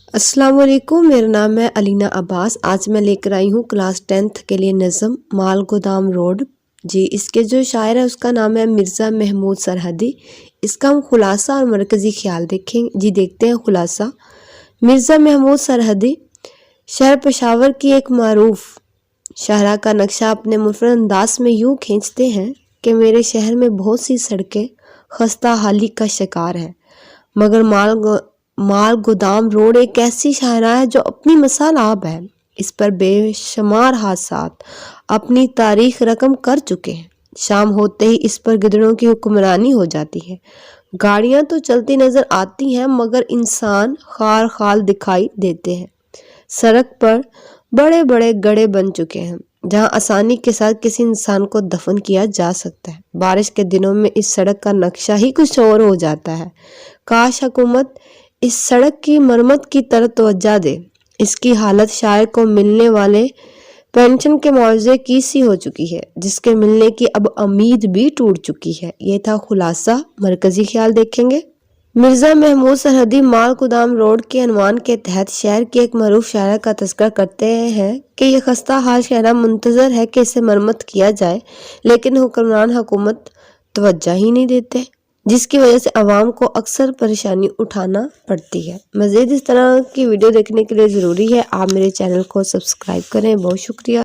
अस्सलाम वालेकुम, मेरा नाम है अलीना अब्बास। आज मैं लेकर आई हूँ क्लास 10th के लिए नज़म माल गोदाम रोड। जी, इसके जो शायर है उसका नाम है मिर्ज़ा महमूद सरहदी। इसका हम खुलासा और मरकज़ी ख्याल देखेंगे। जी देखते हैं खुलासा। मिर्ज़ा महमूद सरहदी शहर पेशावर की एक मारूफ शाहरा का नक्शा अपने मुफरद अंदाज में यूँ खींचते हैं कि मेरे शहर में बहुत सी सड़कें खस्ता हाली का शिकार हैं, मगर माल गोदाम रोड एक ऐसी शाहरा है जो अपनी मिसाल आप है। इस पर बेशुमार हादसात अपनी तारीख रकम कर चुके हैं। शाम होते ही इस पर गिदड़ों की हुक्मरानी हो जाती है। गाड़ियां तो चलती नजर आती हैं मगर इंसान खार खाल दिखाई देते हैं। सड़क पर बड़े बड़े गड्ढे बन चुके हैं जहां आसानी के साथ किसी इंसान को दफन किया जा सकता है। बारिश के दिनों में इस सड़क का नक्शा ही कुछ और हो जाता है। काश हुकूमत इस सड़क की मरम्मत की तरफ तवज्जो दे। इसकी हालत शायर को मिलने वाले पेंशन के मुआवजे की सी हो चुकी है, जिसके मिलने की अब उम्मीद भी टूट चुकी है। ये था खुलासा। मरकजी ख्याल देखेंगे। मिर्ज़ा महमूद सरहदी माल गोदाम रोड के अनवान के तहत शहर की एक मरूफ शायरा का तज़किरा करते हैं कि यह खस्ता हाल शहरा मुंतज़र है कि इसे मरम्मत किया जाए, लेकिन हुक्मरान हुकूमत तवज्जो ही नहीं देते, जिसकी वजह से आवाम को अक्सर परेशानी उठाना पड़ती है। मज़ीद इस तरह की वीडियो देखने के लिए ज़रूरी है आप मेरे चैनल को सब्सक्राइब करें। बहुत शुक्रिया।